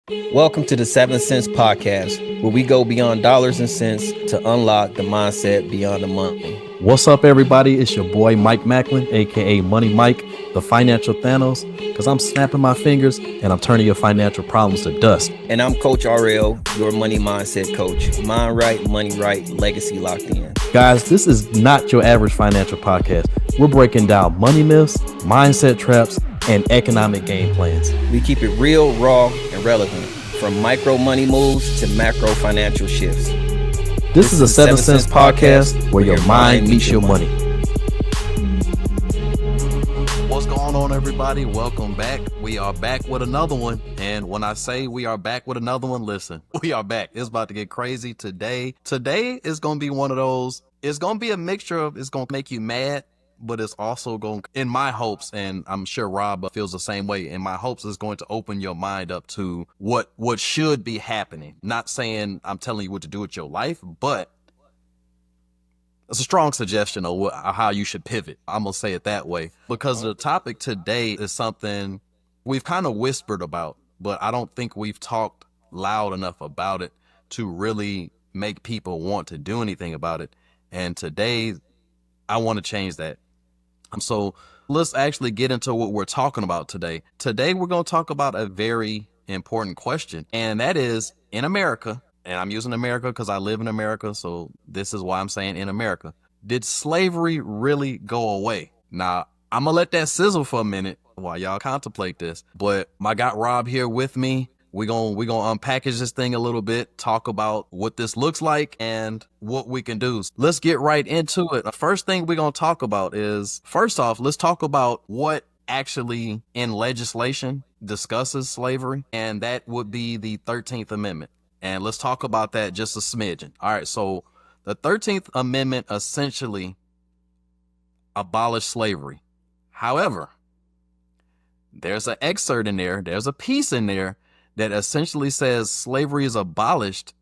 Welcome to the 7 Cents Podcast, where we go beyond dollars and cents to unlock the mindset beyond the money. What's up, everybody? It's your boy Mike Macklin, aka Money Mike, the financial Thanos, because I'm snapping my fingers and I'm turning your financial problems to dust. And I'm Coach RL, your money mindset coach. Mind right, money right, legacy locked in. Guys, this is not your average financial podcast. We're breaking down money myths, mindset traps, and economic game plans. We keep it real, raw, and relevant, from micro money moves to macro financial shifts. This is a 7 Cents podcast where your mind meets your money. What's going on, everybody? Welcome back. We are back with another one. And when I say we are back with another one, listen, we are back. It's about to get crazy today. Today is going to be one of those, it's going to be a mixture of, it's going to make you mad, but it's also going, in my hopes, and I'm sure Rob feels the same way, in my hopes is going to open your mind up to what should be happening. Not saying I'm telling you what to do with your life, but it's a strong suggestion of how you should pivot. I'm going to say it that way, because the topic today is something we've kind of whispered about, but I don't think we've talked loud enough about it to really make people want to do anything about it. And today, I want to change that. So let's actually get into what we're talking about today. Today, we're going to talk about a very important question, and that is, in America, and I'm using America because I live in America, so this is why I'm saying in America, did slavery really go away? Now, I'm going to let that sizzle for a minute while y'all contemplate this, but I got Rob here with me. We're gonna unpackage this thing a little bit, talk about what this looks like and what we can do. Let's get right into it. The first thing we're going to talk about is, first off, let's talk about what actually in legislation discusses slavery, and that would be the 13th Amendment. And let's talk about that just a smidgen. All right, so the 13th Amendment essentially abolished slavery. However, there's an excerpt in there, there's a piece in there that essentially says slavery is abolished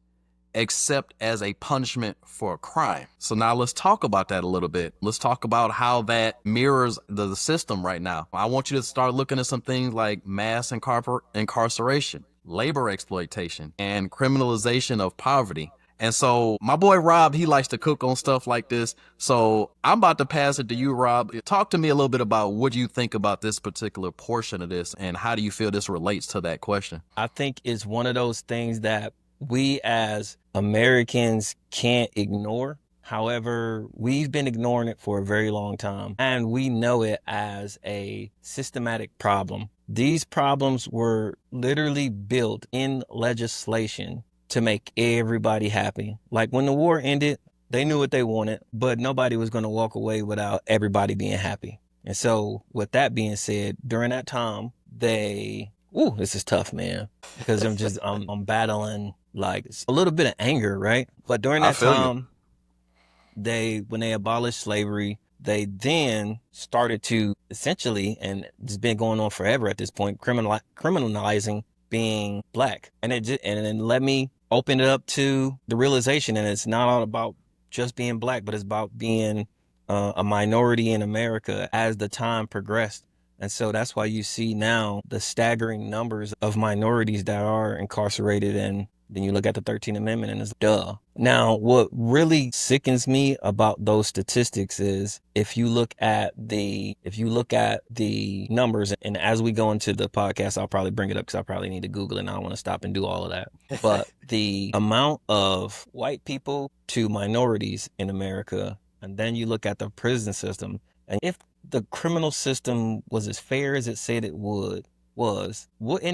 except as a punishment for a crime. So now let's talk about that a little bit. Let's talk about how that mirrors the system right now. I want you to start looking at some things like mass incarceration, labor exploitation, and criminalization of poverty. And so my boy Rob, he likes to cook on stuff like this. So I'm about to pass it to you, Rob. Talk to me a little bit about what you think about this particular portion of this, and how do you feel this relates to that question? I think it's one of those things that we as Americans can't ignore. However, we've been ignoring it for a very long time, and we know it as a systematic problem. These problems were literally built in legislation to make everybody happy. Like when the war ended, they knew what they wanted, but nobody was going to walk away without everybody being happy. And so with that being said, during that time, this is tough, man, because I'm battling like a little bit of anger, right? But during that time, when they abolished slavery, they then started to essentially, and it's been going on forever at this point, criminalizing being black. And then let me open it up to the realization, and it's not all about just being black, but it's about being a minority in America as the time progressed. And so that's why you see now the staggering numbers of minorities that are incarcerated, and then you look at the 13th Amendment and it's duh. Now, what really sickens me about those statistics is if you look at the numbers, and as we go into the podcast, I'll probably bring it up because I probably need to Google it and I don't want to stop and do all of that. But the amount of white people to minorities in America, and then you look at the prison system, and if the criminal system was as fair as it said it wouldn't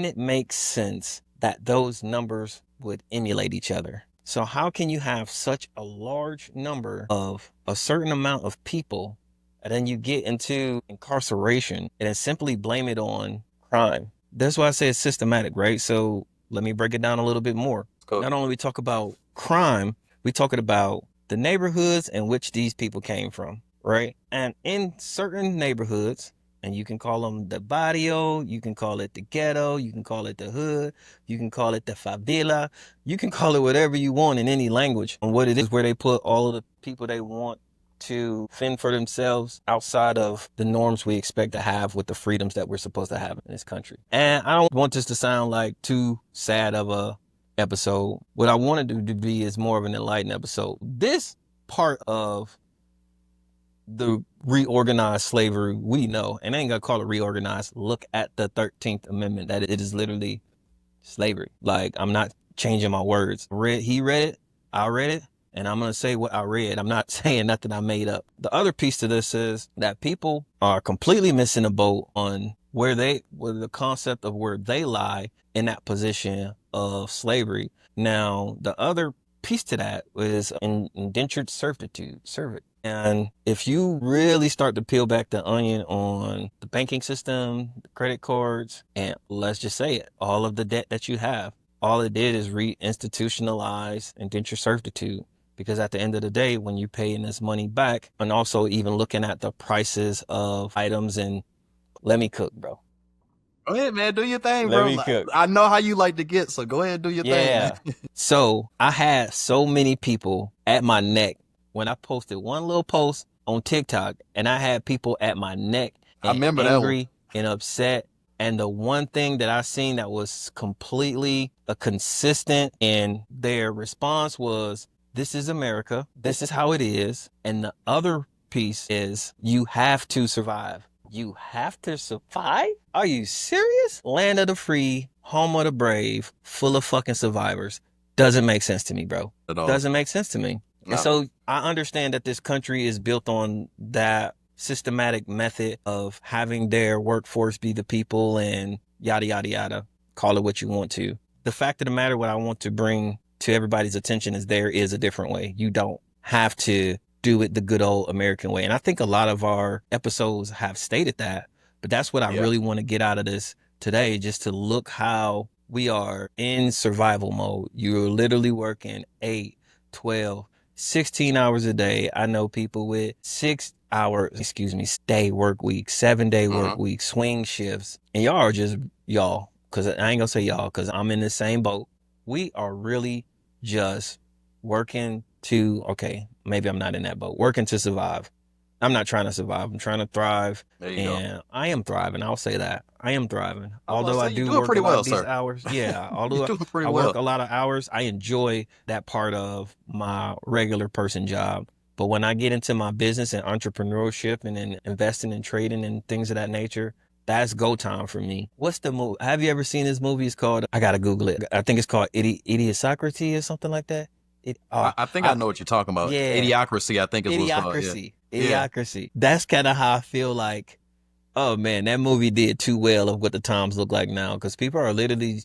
it make sense that those numbers would emulate each other? So how can you have such a large number of a certain amount of people, and then you get into incarceration and then simply blame it on crime? That's why I say it's systematic, right? So let me break it down a little bit more. Cool. Not only we talk about crime, we talking about the neighborhoods in which these people came from, right? And in certain neighborhoods, and you can call them the barrio, you can call it the ghetto, you can call it the hood, you can call it the favela, you can call it whatever you want in any language. And what it is where they put all of the people they want to fend for themselves outside of the norms we expect to have with the freedoms that we're supposed to have in this country. And I don't want this to sound like too sad of a episode. What I wanted it to be is more of an enlightened episode. This part of the reorganized slavery we know, and I ain't gonna call it reorganized. Look at the 13th Amendment, that it is literally slavery. Like, I'm not changing my words. He read it, I read it, and I'm gonna say what I read. I'm not saying nothing I made up. The other piece to this is that people are completely missing a boat on where the concept of where they lie in that position of slavery. Now, the other piece to that is indentured servitude. And if you really start to peel back the onion on the banking system, the credit cards, and let's just say it, all of the debt that you have, all it did is reinstitutionalize indentured servitude. Because at the end of the day, when you paying this money back, and also even looking at the prices of items, and let me cook, bro. Go ahead, man. Do your thing, Let bro. me cook. I know how you like to get, so go ahead and do your thing, man. So I had so many people at my neck when I posted one little post on TikTok, and I had people at my neck and I remember angry and upset. And the one thing that I seen that was completely consistent in their response was, this is America. This is how it is. And the other piece is, you have to survive. You have to survive? Are you serious? Land of the free, home of the brave, full of fucking survivors. Doesn't make sense to me, bro. Doesn't make sense to me. No. And so I understand that this country is built on that systematic method of having their workforce be the people and yada, yada, yada. Call it what you want to. The fact of the matter, what I want to bring to everybody's attention is there is a different way. You don't have to do it the good old American way. And I think a lot of our episodes have stated that, but that's what I really want to get out of this today, just to look how we are in survival mode. You're literally working 8, 12, 16 hours a day. I know people with 6 hour, day work week, 7-day work week, swing shifts. And y'all are just y'all, because I ain't gonna say y'all, because I'm in the same boat. We are really just working to, okay, maybe I'm not in that boat, working to survive. I'm not trying to survive. I'm trying to thrive. And I am thriving. I'll say that. I am thriving. Although I do work a lot of these hours. Yeah. Although I work a lot of hours, I enjoy that part of my regular person job. But when I get into my business and entrepreneurship and then investing and trading and things of that nature, that's go time for me. What's the movie? Have you ever seen this movie? It's called, I got to Google it. I think it's called Idiocracy or something like that. I think I know what you're talking about. Yeah. Idiocracy, I think is what's called. Idiocracy. Yeah. That's kind of how I feel like, oh man, that movie did too well of what the times look like now, because people are literally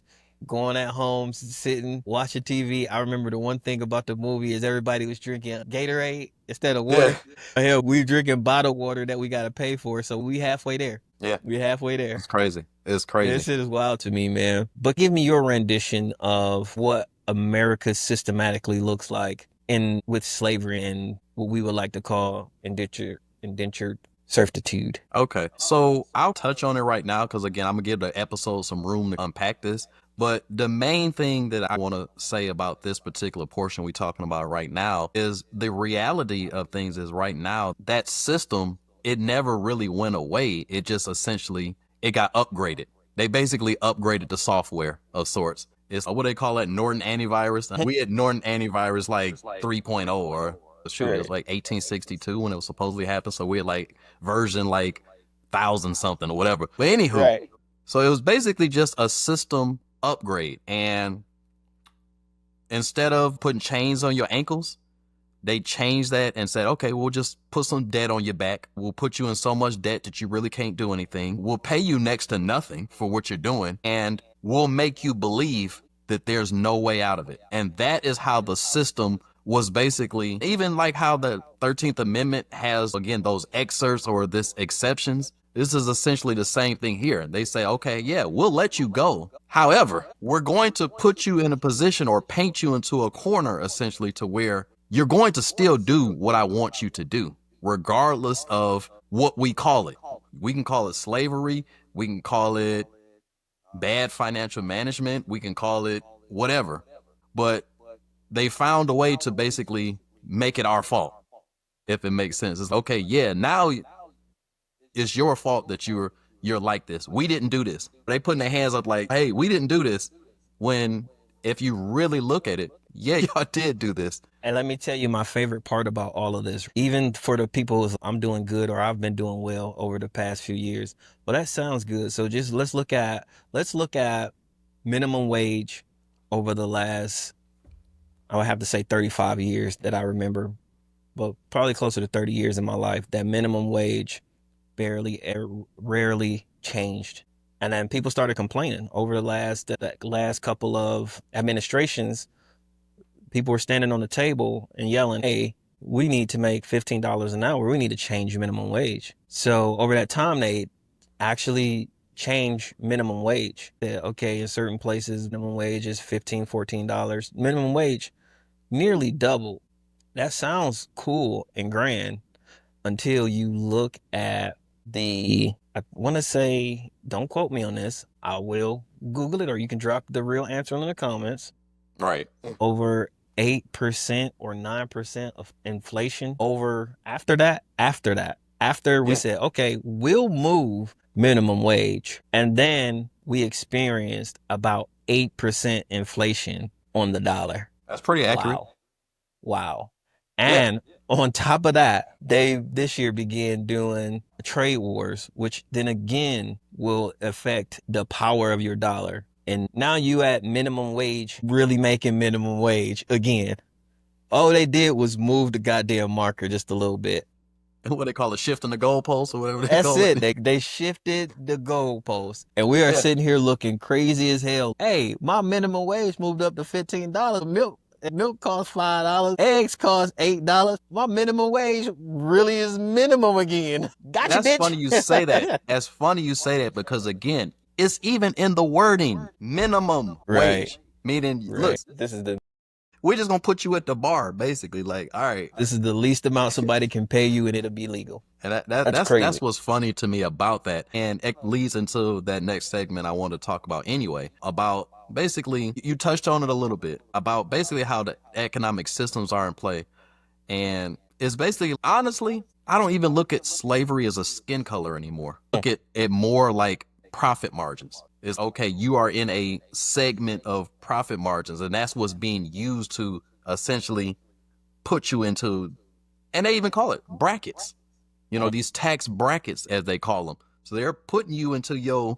going at home, sitting, watching TV. I remember the one thing about the movie is everybody was drinking Gatorade instead of water. Yeah. Hell, we drinking bottled water that we got to pay for, so we halfway there. Yeah. We're halfway there. It's crazy. It's crazy. This shit is wild to me, man. But give me your rendition of what America systematically looks like with slavery and what we would like to call indentured servitude. Okay, so I'll touch on it right now because, again, I'm going to give the episode some room to unpack this. But the main thing that I want to say about this particular portion we're talking about right now is the reality of things is right now, that system, it never really went away. It just essentially, it got upgraded. They basically upgraded the software of sorts. It's what they call it, Norton antivirus. We had Norton antivirus like 3.0 or sure, it was like 1862 when it was supposedly happened. So we had like version like 1,000 something or whatever. But anywho, so it was basically just a system upgrade. And instead of putting chains on your ankles, they changed that and said, okay, we'll just put some debt on your back. We'll put you in so much debt that you really can't do anything. We'll pay you next to nothing for what you're doing. And we'll make you believe that there's no way out of it. And that is how the system was basically, even like how the 13th Amendment has, again, those excerpts or this exceptions. This is essentially the same thing here. They say, okay, yeah, we'll let you go. However, we're going to put you in a position or paint you into a corner, essentially, to where you're going to still do what I want you to do, regardless of what we call it. We can call it slavery. We can call it bad financial management. We can call it whatever. But they found a way to basically make it our fault. if it makes sense. It's okay, yeah, now it's your fault that you're like this. We didn't do this. They putting their hands up like, hey, we didn't do this. When if you really look at it, yeah, y'all did do this. And let me tell you my favorite part about all of this, even for the people who's I'm doing good or I've been doing well over the past few years. Well, that sounds good. So just let's look at minimum wage over the last, I would have to say 35 years that I remember, but probably closer to 30 years in my life, that minimum wage rarely changed. And then people started complaining over the last couple of administrations. People were standing on the table and yelling, hey, we need to make $15 an hour. We need to change minimum wage. So over that time, they actually changed minimum wage. Okay, in certain places, minimum wage is $15, $14. Minimum wage nearly doubled. That sounds cool and grand until you look at I want to say, don't quote me on this. I will Google it, or you can drop the real answer in the comments. Right. Over 8% or 9% of inflation after we said, okay, we'll move minimum wage. And then we experienced about 8% inflation on the dollar. That's pretty accurate. Wow. And on top of that, they this year began doing trade wars, which then again will affect the power of your dollar. And now you at minimum wage, really making minimum wage again. All they did was move the goddamn marker just a little bit. What they call it, shifting the goalposts or whatever they call it. They shifted the goalposts. And we are sitting here looking crazy as hell. Hey, my minimum wage moved up to $15. Milk costs $5. Eggs cost $8. My minimum wage really is minimum again. Gotcha, That's bitch. funny you say that. That's funny you say that because, again, it's even in the wording, minimum wage. Meaning, look, we're just going to put you at the bar, basically. Like, all right. This is the least amount somebody can pay you and it'll be legal. And that's crazy. That's what's funny to me about that. And it leads into that next segment I want to talk about anyway, about basically, you touched on it a little bit, about basically how the economic systems are in play. And it's basically, honestly, I don't even look at slavery as a skin color anymore. Look at it more like profit margins. It's okay, you are in a segment of profit margins, and that's what's being used to essentially put you into, and they even call it brackets. You know, these tax brackets, as they call them. So they're putting you into your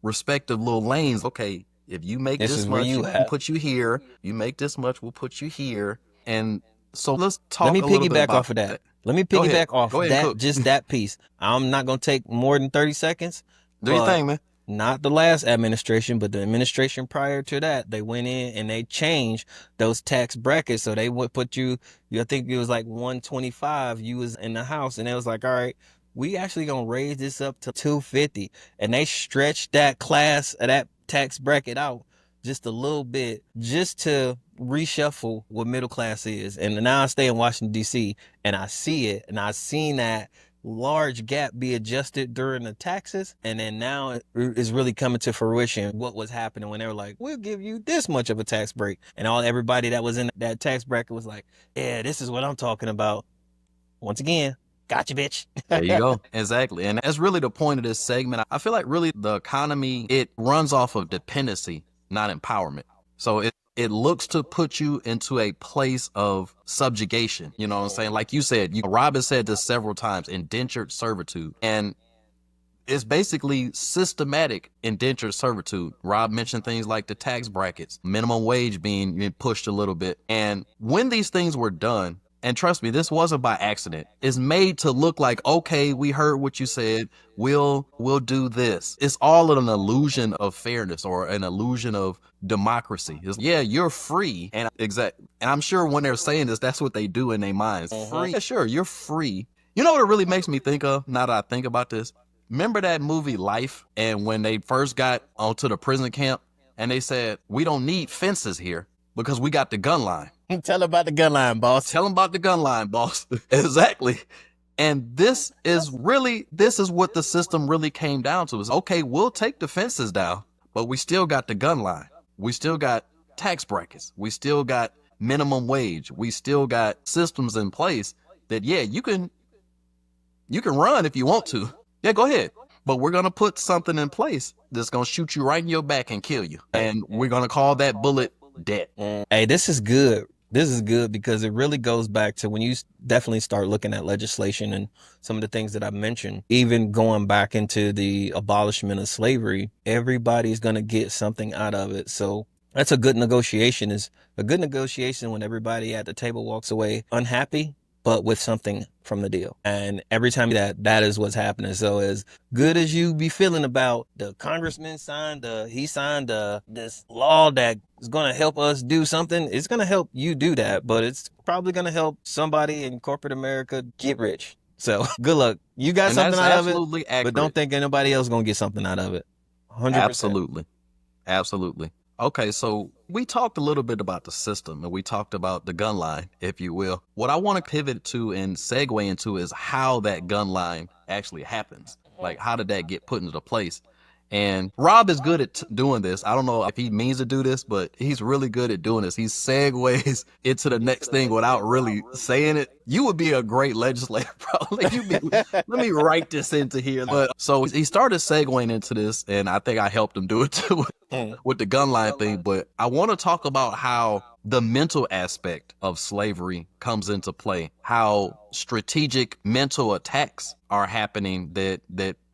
respective little lanes. Okay, if you make this much, we'll put you here. You make this much, we'll put you here. And so let's talk. Let me piggyback off of that. Let me piggyback off that, just that piece. I'm not going to take more than 30 seconds. Do your thing, man. Not the last administration, but the administration prior to that, they went in and they changed those tax brackets. So they would put you, I think it was like 125, you was in the house, and it was like, all right, we actually going to raise this up to 250. And they stretched that that tax bracket out just a little bit, just to reshuffle what middle class is. And now I stay in Washington, D.C., and I see it, and I've seen that large gap be adjusted during the taxes, and then now it is really coming to fruition what was happening when they were like, we'll give you this much of a tax break, and everybody that was in that tax bracket was like, yeah, this is what I'm talking about. Once again, gotcha, bitch. There you go. Exactly. And that's really the point of this segment. I feel like really the economy, it runs off of dependency, not empowerment. So it looks to put you into a place of subjugation. You know what I'm saying? Like you said, Rob has said this several times, indentured servitude. And it's basically systematic indentured servitude. Rob mentioned things like the tax brackets, minimum wage being pushed a little bit. And when these things were done, and trust me, this wasn't by accident. It's made to look like, okay, we heard what you said. We'll do this. It's all an illusion of fairness or an illusion of democracy. Yeah, you're free. And I'm sure when they're saying this, that's what they do in their minds. Free. Yeah, sure, you're free. You know what it really makes me think of now that I think about this? Remember that movie Life? And when they first got onto the prison camp and they said, we don't need fences here because we got the gun line. Tell them about the gun line, boss. Tell them about the gun line, boss. Exactly. And this is what the system really came down to is, okay, we'll take the fences down, but we still got the gun line. We still got tax brackets. We still got minimum wage. We still got systems in place that, yeah, you can run if you want to. Yeah, go ahead. But we're going to put something in place that's going to shoot you right in your back and kill you. And we're going to call that bullet debt. Hey, this is good. This is good because it really goes back to when you definitely start looking at legislation and some of the things that I mentioned, even going back into the abolishment of slavery, everybody's going to get something out of it. So that's a good negotiation. Is a good negotiation when everybody at the table walks away unhappy, but with something from the deal. And every time that is what's happening. So as good as you be feeling about the congressman signed this law that is going to help us do something, it's going to help you do that, but it's probably going to help somebody in corporate America get rich. So good luck. You got something out of it, but don't think anybody else is going to get something out of it. 100%. Absolutely. Absolutely. Okay, so we talked a little bit about the system and we talked about the gun line, if you will. What I want to pivot to and segue into is how that gun line actually happens. Like, how did that get put into place? And Rob is good at doing this. I don't know if he means to do this, but he's really good at doing this. He segues into the next thing without really saying it. You would be a great legislator, probably. Let me write this into here. But so he started segueing into this, and I think I helped him do it too with the gun line thing. But I want to talk about how the mental aspect of slavery comes into play, how strategic mental attacks are happening that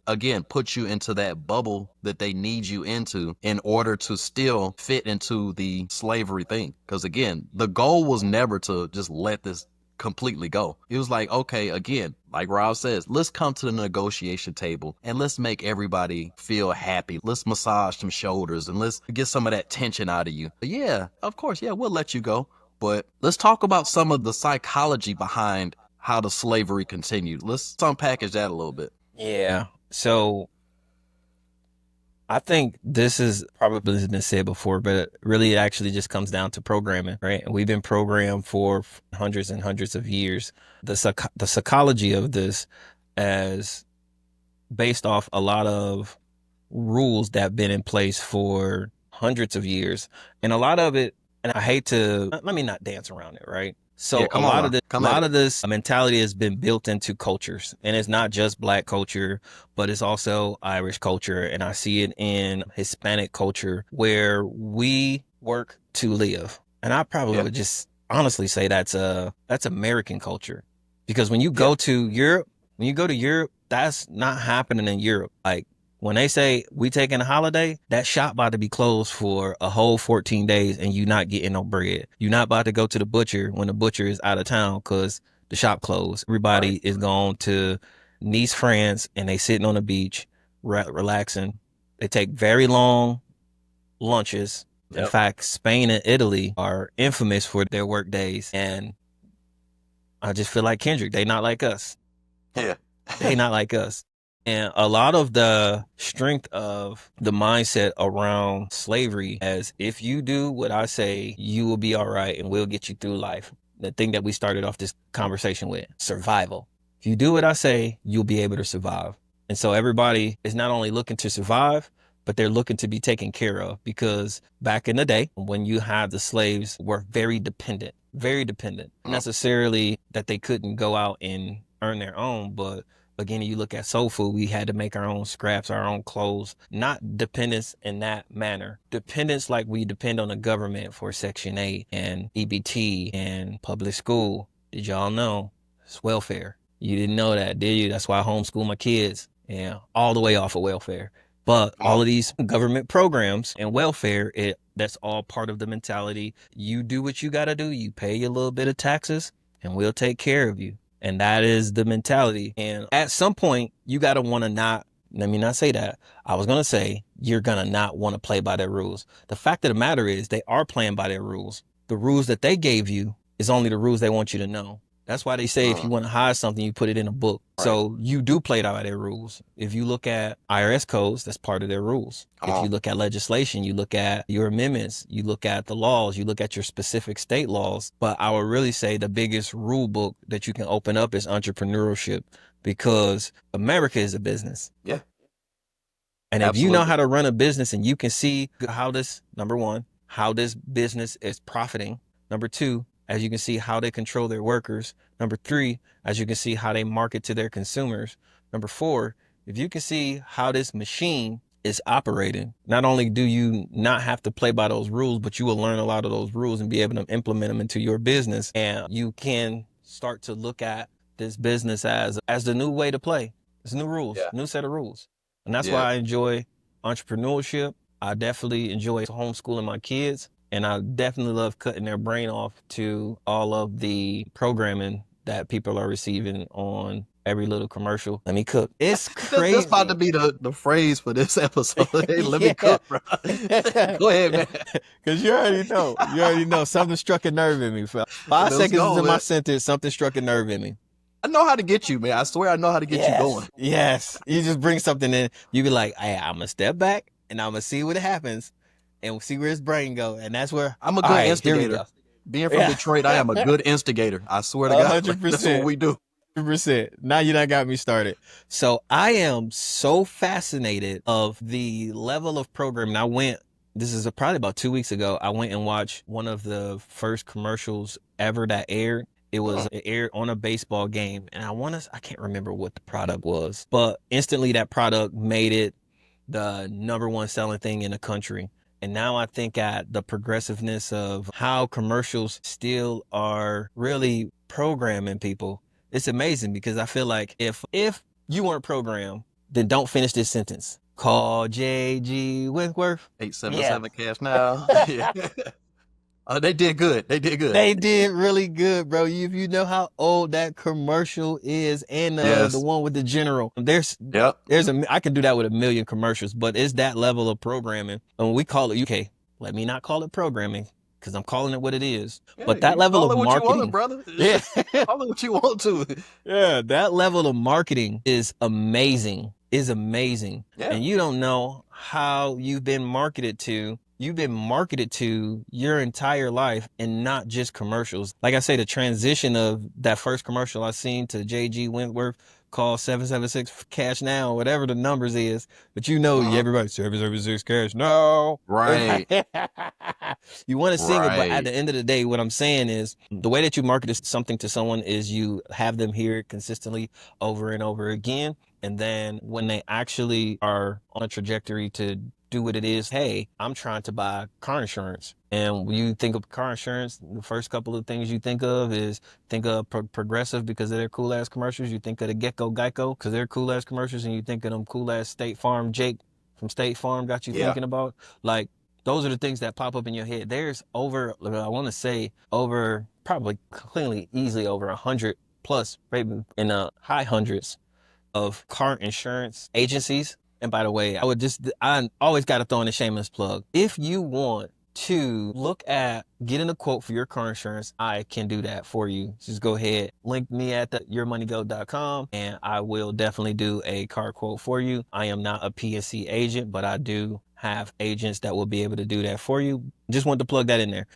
again, put you into that bubble that they need you into in order to still fit into the slavery thing. Because again, the goal was never to just let this completely go. It was like, okay, again, like Rob says, let's come to the negotiation table and let's make everybody feel happy. Let's massage some shoulders and let's get some of that tension out of you. But yeah, of course, yeah, we'll let you go. But let's talk about some of the psychology behind how the slavery continued. Let's unpackage that a little bit. Yeah. So I think this is probably been said before, but it really actually just comes down to programming, right? And we've been programmed for hundreds and hundreds of years. The psychology of this is based off a lot of rules that have been in place for hundreds of years. And a lot of it, and I hate to, let me not dance around it, right? So Yeah, a lot of this mentality has been built into cultures, and it's not just Black culture, but it's also Irish culture, and I see it in Hispanic culture where we work to live. And I probably would just honestly say that's American culture, because when you go to Europe, that's not happening in Europe. Like, when they say we taking a holiday, that shop about to be closed for a whole 14 days and you not getting no bread. You're not about to go to the butcher when the butcher is out of town because the shop closed. Everybody is going to Nice, France, and they sitting on the beach, relaxing. They take very long lunches. In fact, Spain and Italy are infamous for their work days. And I just feel like Kendrick, they not like us. Yeah. They not like us. And a lot of the strength of the mindset around slavery is, if you do what I say, you will be all right and we'll get you through life. The thing that we started off this conversation with, survival. If you do what I say, you'll be able to survive. And so everybody is not only looking to survive, but they're looking to be taken care of, because back in the day, when you had the slaves, were very dependent, necessarily that they couldn't go out and earn their own, but again, you look at soul food, we had to make our own scraps, our own clothes, not dependence in that manner. Dependence like we depend on the government for Section 8 and EBT and public school. Did y'all know? It's welfare. You didn't know that, did you? That's why I homeschool my kids. Yeah, all the way off of welfare. But all of these government programs and welfare, that's all part of the mentality. You do what you got to do. You pay your little bit of taxes and we'll take care of you. And that is the mentality. And at some point, you got to want to not, let me not say that. I was going to say, you're going to not want to play by their rules. The fact of the matter is they are playing by their rules. The rules that they gave you is only the rules they want you to know. That's why they say if you want to hide something, you put it in a book. Right. So you do play by their rules. If you look at IRS codes, that's part of their rules. If you look at legislation, you look at your amendments, you look at the laws, you look at your specific state laws. But I would really say the biggest rule book that you can open up is entrepreneurship, because America is a business. Yeah. And if you know how to run a business and you can see how this, number one, how this business is profiting. Number two, as you can see how they control their workers. Number 3, as you can see how they market to their consumers. Number 4, if you can see how this machine is operating, not only do you not have to play by those rules, but you will learn a lot of those rules and be able to implement them into your business. And you can start to look at this business as the new way to play. It's new rules, Yeah. new set of rules. And that's Yeah. why I enjoy entrepreneurship. I definitely enjoy homeschooling my kids. And I definitely love cutting their brain off to all of the programming that people are receiving on every little commercial. Let me cook. It's crazy. That's about to be the phrase for this episode. Hey, let me cook, bro. Go ahead, man. Because you already know something struck a nerve in me. 5 seconds into my sentence, something struck a nerve in me. I know how to get you, man. I swear I know how to get you going. Yes. You just bring something in. You be like, hey, I'm going to step back and I'm going to see what happens and see where his brain go. And that's where I'm a good instigator. Being from Detroit, I am a good instigator. I swear to God. 100%. That's what we do. 100%. Now you done got me started. So I am so fascinated of the level of programming. This is probably about 2 weeks ago, I went and watched one of the first commercials ever that aired. It aired on a baseball game, and I can't remember what the product was, but instantly that product made it the #1 selling thing in the country. And now I think at the progressiveness of how commercials still are really programming people, it's amazing, because I feel like if you weren't programmed, then don't finish this sentence. Call J.G. Wentworth. 877 cash now. Yeah. They did good. They did good. They did really good, bro. You know how old that commercial is, and the one with the general. I can do that with a million commercials, but it's that level of programming. And we call it UK. Let me not call it programming, because I'm calling it what it is. Yeah, but that level of marketing, you want, brother. Yeah, call it what you want to. Yeah, that level of marketing is amazing. Yeah. And you don't know how you've been marketed to. You've been marketed to your entire life, and not just commercials. Like I say, the transition of that first commercial I seen to J.G. Wentworth, call 776 cash now, whatever the numbers is. But everybody 776 cash now. Right. You want to sing it, but at the end of the day, what I'm saying is the way that you market something to someone is you have them hear it consistently over and over again. And then when they actually are on a trajectory to do what it is, hey, I'm trying to buy car insurance. And when you think of car insurance, the first couple of things you think of is Progressive because of their cool ass commercials. You think of the Geico because they're cool ass commercials, and you think of them cool ass State Farm Jake from State Farm got you thinking about. Like, those are the things that pop up in your head. There's probably cleanly, easily over 100 plus, maybe in the high hundreds of car insurance agencies. And by the way, I always got to throw in a shameless plug. If you want to look at getting a quote for your car insurance, I can do that for you. Just go ahead, link me at yourmoneygo.com, and I will definitely do a car quote for you. I am not a PNC agent, but I do have agents that will be able to do that for you. Just want to plug that in there.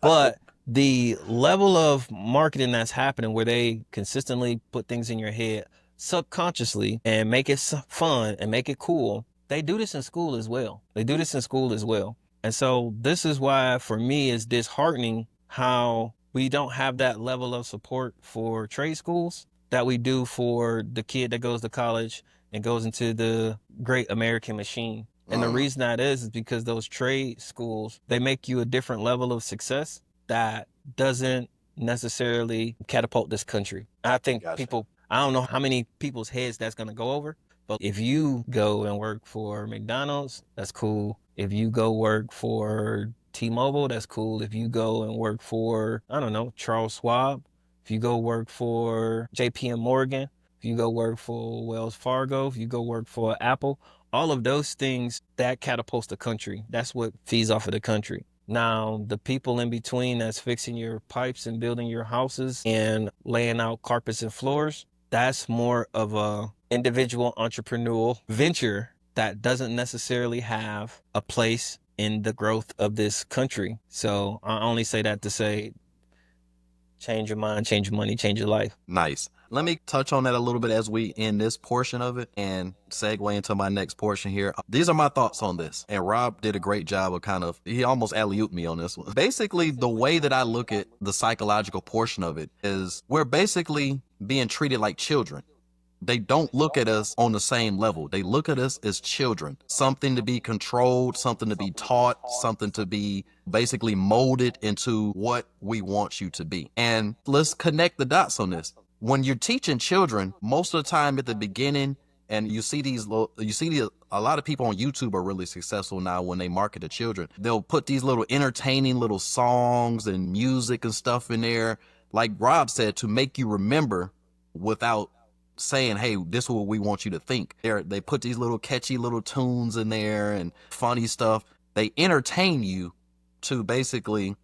But the level of marketing that's happening, where they consistently put things in your head subconsciously and make it fun and make it cool, they do this in school as well. And so this is why, for me, it's disheartening how we don't have that level of support for trade schools that we do for the kid that goes to college and goes into the great American machine. And the reason that is because those trade schools, they make you a different level of success that doesn't necessarily catapult this country. I think I don't know how many people's heads that's going to go over, but if you go and work for McDonald's, that's cool. If you go work for T-Mobile, that's cool. If you go and work for, I don't know, Charles Schwab, if you go work for JP Morgan, if you go work for Wells Fargo, if you go work for Apple, all of those things, that catapults the country. That's what feeds off of the country. Now, the people in between that's fixing your pipes and building your houses and laying out carpets and floors, that's more of a individual entrepreneurial venture that doesn't necessarily have a place in the growth of this country. So I only say that to say, change your mind, change your money, change your life. Nice. Let me touch on that a little bit as we end this portion of it and segue into my next portion here. These are my thoughts on this. And Rob did a great job of he almost alley-ooped me on this one. Basically, the way that I look at the psychological portion of it is we're basically being treated like children. They don't look at us on the same level. They look at us as children, something to be controlled, something to be taught, something to be basically molded into what we want you to be. And let's connect the dots on this. When you're teaching children, most of the time at the beginning, and you see a lot of people on YouTube are really successful now when they market to children. They'll put these little entertaining little songs and music and stuff in there, like Rob said, to make you remember without saying, hey, this is what we want you to think. They put these little catchy little tunes in there and funny stuff. They entertain you to basically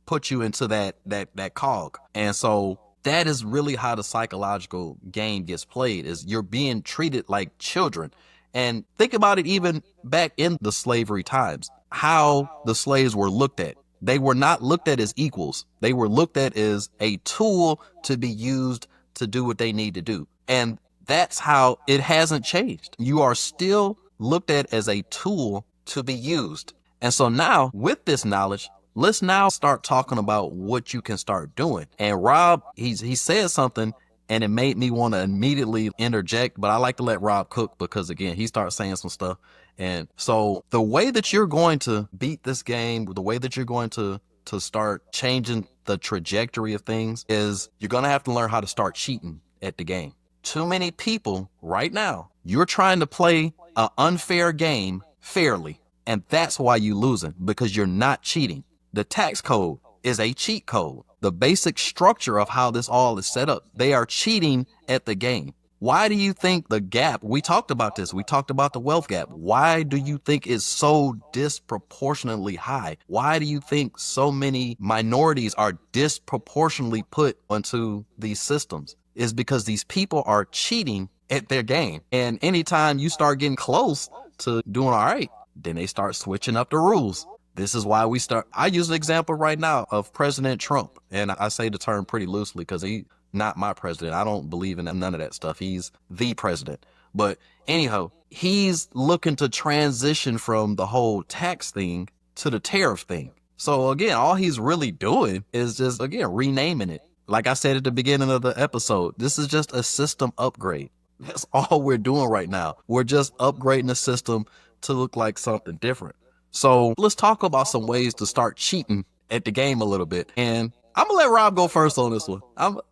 put you into that cog. And so that is really how the psychological game gets played, is you're being treated like children. And think about it, even back in the slavery times, how the slaves were looked at. They were not looked at as equals. They were looked at as a tool to be used to do what they need to do. And that's how it hasn't changed. You are still looked at as a tool to be used. And so now with this knowledge, let's now start talking about what you can start doing. And Rob, he said something and it made me want to immediately interject, but I like to let Rob cook because again, he starts saying some stuff. And so the way that you're going to beat this game, the way that you're going to start changing the trajectory of things is you're going to have to learn how to start cheating at the game. Too many people right now, you're trying to play an unfair game fairly. And that's why you're losing, because you're not cheating. The tax code is a cheat code. The basic structure of how this all is set up, they are cheating at the game. Why do you think the gap, we talked about this, we talked about the wealth gap. Why do you think it's so disproportionately high? Why do you think so many minorities are disproportionately put onto these systems? Is because these people are cheating at their game. And anytime you start getting close to doing all right, then they start switching up the rules. This is why I use an example right now of President Trump. And I say the term pretty loosely because he's not my president. I don't believe in none of that stuff. He's the president. But anyhow, he's looking to transition from the whole tax thing to the tariff thing. So again, all he's really doing is just, again, renaming it. Like I said at the beginning of the episode, this is just a system upgrade. That's all we're doing right now. We're just upgrading the system to look like something different. So let's talk about some ways to start cheating at the game a little bit. And I'm going to let Rob go first on this one.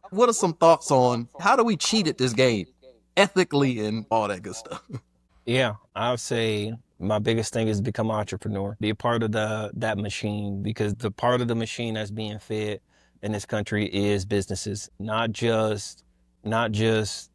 What are some thoughts on how do we cheat at this game ethically and all that good stuff? Yeah, I would say my biggest thing is become an entrepreneur. Be a part of that machine, because the part of the machine that's being fed in this country is businesses, not just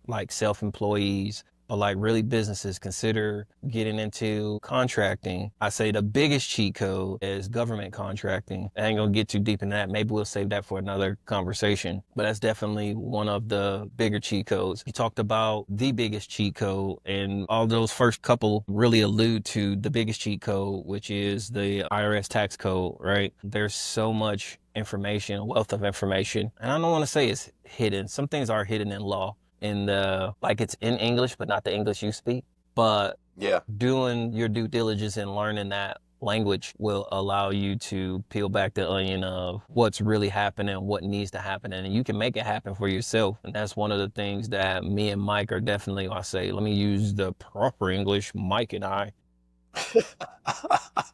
like self-employees, but like really businesses. Consider getting into contracting. I say the biggest cheat code is government contracting. I ain't gonna get too deep into that. Maybe we'll save that for another conversation, but that's definitely one of the bigger cheat codes. You talked about the biggest cheat code, and all those first couple really allude to the biggest cheat code, which is the IRS tax code, right? There's so much information, a wealth of information, and I don't want to say it's hidden. Some things are hidden in law, like it's in English, but not the English you speak. But Yeah. doing your due diligence and learning that language will allow you to peel back the onion of what's really happening, what needs to happen, and you can make it happen for yourself. And that's one of the things that me and Mike are definitely, I say, let me use the proper English, Mike and I.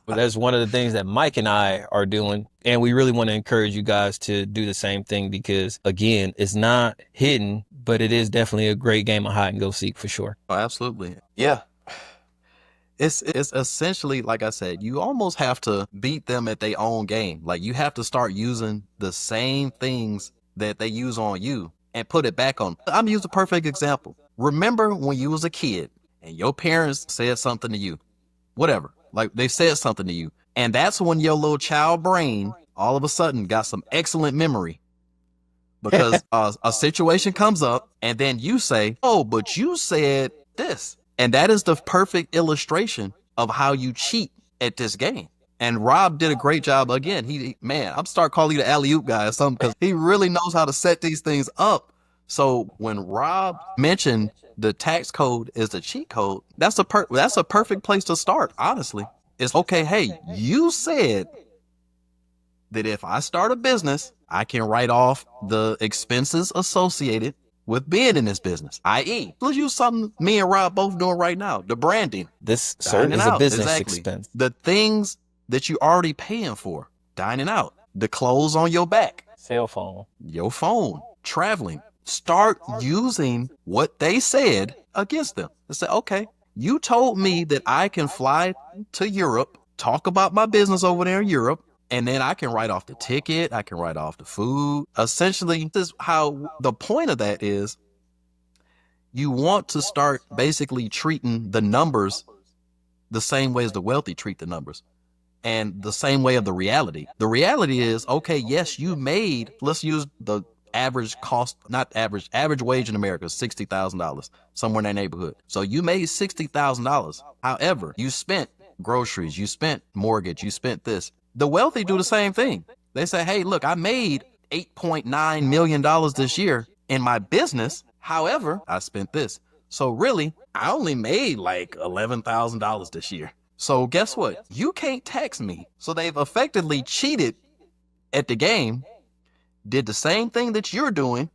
But that's one of the things that Mike and I are doing. And we really want to encourage you guys to do the same thing, because again, it's not hidden, but it is definitely a great game of hide and go seek for sure. Oh, absolutely. Yeah. It's essentially, like I said, you almost have to beat them at their own game. Like you have to start using the same things that they use on you and put it back on. I'm using a perfect example. Remember when you was a kid and your parents said something to you, whatever, like they said something to you. And that's when your little child brain all of a sudden got some excellent memory, because a situation comes up and then you say, oh, but you said this. And that is the perfect illustration of how you cheat at this game. And Rob did a great job. Again, I'm start calling you the alley-oop guy or something, because he really knows how to set these things up So when Rob mentioned the tax code is the cheat code, that's a perfect place to start, honestly. It's okay, hey, you said that if I start a business, I can write off the expenses associated with being in this business, i.e., let's use something me and Rob both doing right now, the branding, This dining is a out, business exactly. expense. The things that you already paying for, dining out, the clothes on your back, Cell phone. your phone, traveling. Start using what they said against them. They say, okay, you told me that I can fly to Europe, talk about my business over there in Europe, and then I can write off the ticket, I can write off the food. Essentially, this is how the point of that is. You want to start basically treating the numbers the same way as the wealthy treat the numbers, and the same way of the reality. The reality is, okay, yes, you made, let's use the average cost, not average wage in America is $60,000, somewhere in that neighborhood. So you made $60,000. However, you spent groceries, you spent mortgage, you spent this. The wealthy do the same thing. They say, hey, look, I made $8.9 million this year in my business. However, I spent this. So really, I only made like $11,000 this year. So guess what? You can't tax me. So they've effectively cheated at the game, did the same thing that you're doing,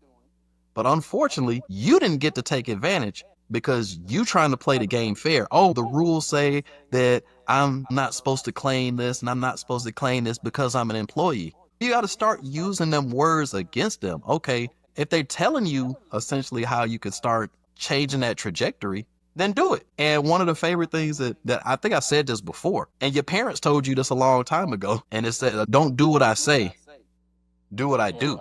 but unfortunately, you didn't get to take advantage because you trying to play the game fair. Oh, the rules say that I'm not supposed to claim this and I'm not supposed to claim this because I'm an employee. You got to start using them words against them. Okay, if they're telling you essentially how you could start changing that trajectory, then do it. And one of the favorite things that I think I said this before, and your parents told you this a long time ago, and it said, don't do what I say, do what I do.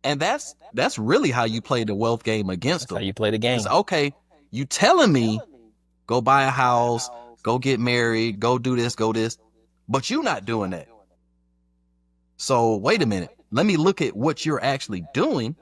And that's really how you play the wealth game against them. How you play the game. It's okay, you telling me go buy a house, go get married, go do this, go this, but you not doing that. So wait a minute, let me look at what you're actually doing,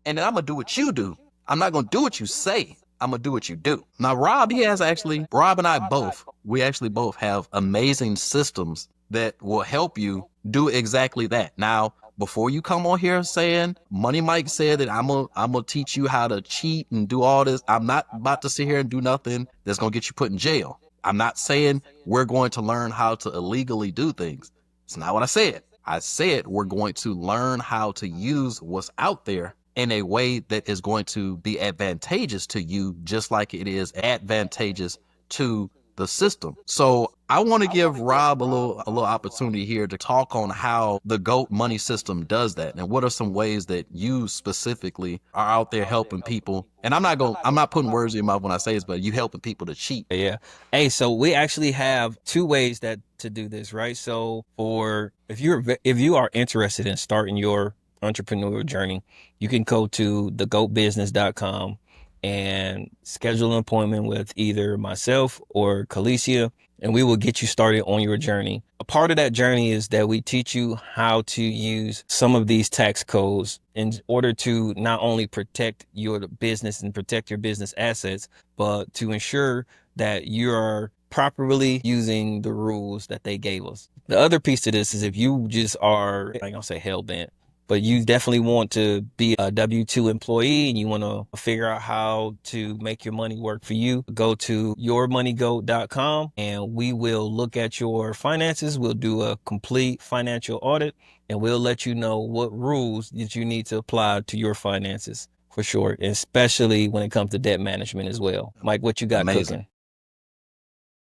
and then I'm gonna do what you do. I'm not gonna do what you say. I'm gonna do what you do. Now, Rob and I both, we actually both have amazing systems that will help you do exactly that. Now, before you come on here saying Money Mike said that I'm gonna teach you how to cheat and do all this, I'm not about to sit here and do nothing that's gonna get you put in jail. I'm not saying we're going to learn how to illegally do things. It's not what I said. I said we're going to learn how to use what's out there in a way that is going to be advantageous to you, just like it is advantageous to the system. So I want to give Rob a little opportunity here to talk on how the GOAT money system does that, and what are some ways that you specifically are out there helping people. And I'm not putting words in your mouth when I say this, but you helping people to cheat. Yeah. Hey, so we actually have two ways to do this, right? So if you are interested in starting your entrepreneurial journey, you can go to thegoatbusiness.com and schedule an appointment with either myself or Kalicia, and we will get you started on your journey. A part of that journey is that we teach you how to use some of these tax codes in order to not only protect your business and protect your business assets, but to ensure that you are properly using the rules that they gave us. The other piece to this is if you just are, I ain't gonna say hell-bent, but you definitely want to be a W-2 employee and you want to figure out how to make your money work for you, go to yourmoneygoat.com and we will look at your finances. We'll do a complete financial audit and we'll let you know what rules that you need to apply to your finances for sure, especially when it comes to debt management as well. Mike, what you got Amazing. cooking?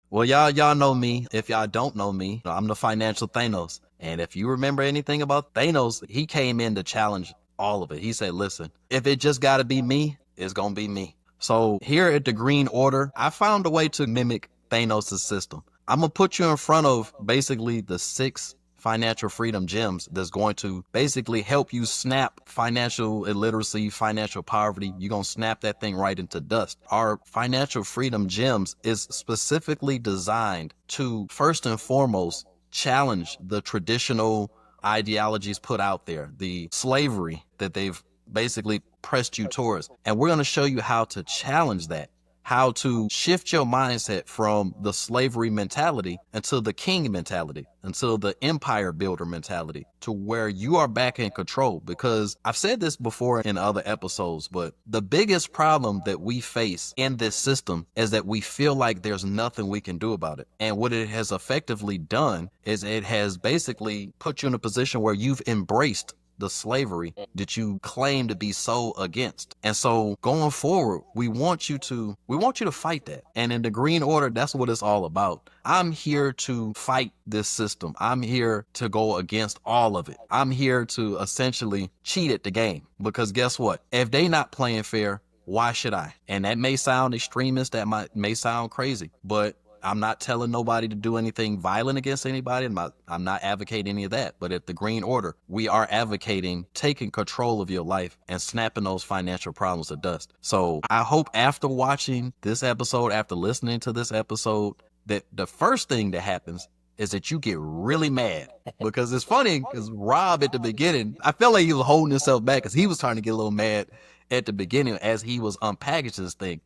Well, y'all know me. If y'all don't know me, I'm the financial Thanos. And if you remember anything about Thanos, he came in to challenge all of it. He said, listen, if it just got to be me, it's going to be me. So here at the Green Order, I found a way to mimic Thanos' system. I'm going to put you in front of basically the 6 financial freedom gems that's going to basically help you snap financial illiteracy, financial poverty. You're going to snap that thing right into dust. Our financial freedom gems is specifically designed to, first and foremost, challenge the traditional ideologies put out there, the slavery that they've basically pressed you towards. And we're going to show you how to challenge that how to shift your mindset from the slavery mentality into the king mentality, until the empire builder mentality, to where you are back in control. Because I've said this before in other episodes, but the biggest problem that we face in this system is that we feel like there's nothing we can do about it. And what it has effectively done is it has basically put you in a position where you've embraced the slavery that you claim to be so against. And so going forward, we want you to fight that. And in the Green Order, that's what it's all about. I'm here to fight this system. I'm here to go against all of it. I'm here to essentially cheat at the game, because guess what? If they not playing fair, why should I? And that may sound extremist, that may sound crazy, but I'm not telling nobody to do anything violent against anybody. I'm not advocating any of that. But at the Green Order, we are advocating taking control of your life and snapping those financial problems to dust. So I hope after watching this episode, after listening to this episode, that the first thing that happens is that you get really mad. Because it's funny, because Rob at the beginning, I felt like he was holding himself back because he was trying to get a little mad at the beginning as he was unpackaging this thing.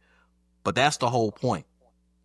But that's the whole point.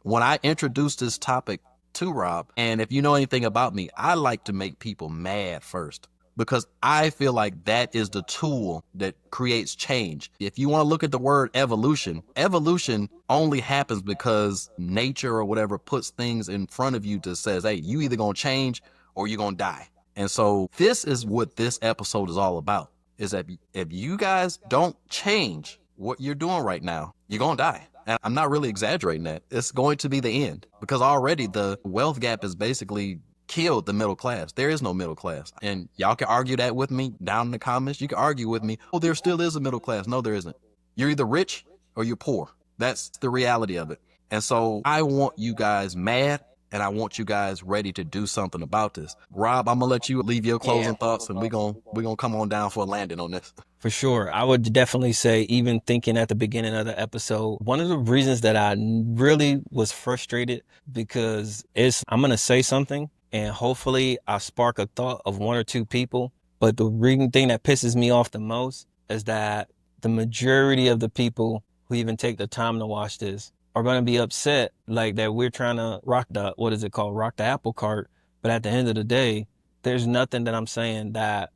When I introduced this topic to Rob, and if you know anything about me, I like to make people mad first, because I feel like that is the tool that creates change. If you want to look at the word evolution, evolution only happens because nature or whatever puts things in front of you that says, hey, you either gonna change or you're gonna die. And so this is what this episode is all about, is that if you guys don't change what you're doing right now, you're gonna die. And I'm not really exaggerating that. It's going to be the end, because already the wealth gap has basically killed the middle class. There is no middle class. And y'all can argue that with me down in the comments. You can argue with me, oh, there still is a middle class. No, there isn't. You're either rich or you're poor. That's the reality of it. And so I want you guys mad, and I want you guys ready to do something about this. Rob, I'm gonna let you leave your closing thoughts, and we're gonna come on down for a landing on this. For sure. I would definitely say, even thinking at the beginning of the episode, one of the reasons that I really was frustrated, because I'm going to say something and hopefully I spark a thought of one or two people. But the thing that pisses me off the most is that the majority of the people who even take the time to watch this are going to be upset, like that we're trying to rock the apple cart. But at the end of the day, there's nothing that I'm saying that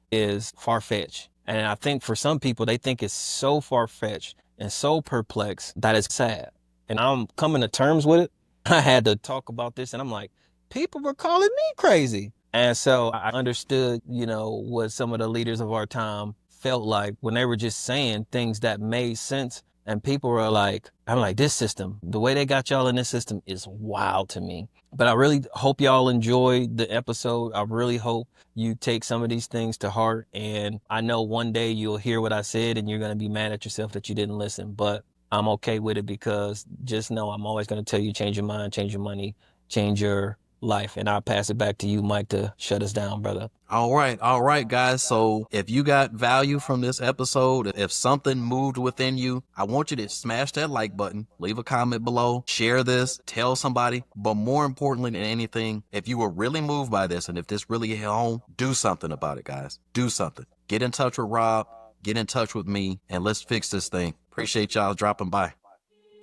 is far-fetched. And I think for some people, they think it's so far-fetched and so perplexed that it's sad. And I'm coming to terms with it. I had to talk about this, and I'm like, people were calling me crazy. And so I understood, what some of the leaders of our time felt like when they were just saying things that made sense. And people were like, I'm like, this system, the way they got y'all in this system is wild to me. But I really hope y'all enjoyed the episode. I really hope you take some of these things to heart. And I know one day you'll hear what I said and you're going to be mad at yourself that you didn't listen. But I'm okay with it, because just know I'm always going to tell you, change your mind, change your money, change your life. And I'll pass it back to you, Mike, to shut us down, brother. All right, guys. So if you got value from this episode, if something moved within you, I want you to smash that like button, leave a comment below, share this, tell somebody. But more importantly than anything, if you were really moved by this and if this really hit home, do something about it, guys. Do something. Get in touch with Rob, get in touch with me, and let's fix this thing. Appreciate y'all dropping by.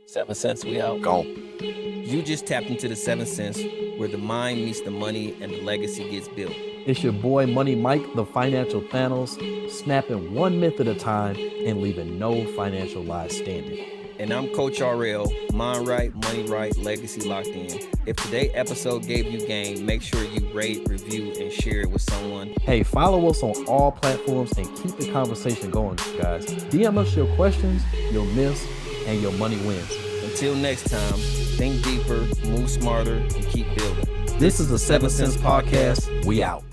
7 cents, we out. Go. You just tapped into the 7 cents, where the mind meets the money and the legacy gets built. It's your boy Money Mike, the financial Thanos, snapping one myth at a time and leaving no financial lies standing. And I'm Coach RL, mind right, money right, legacy locked in. If today's episode gave you game, make sure you rate, review, and share it with someone. Hey, follow us on all platforms and keep the conversation going, guys. DM us your questions, your myths, and your money wins. Until next time, think deeper, move smarter, and keep building. This is the 7 Cents Podcast. We out.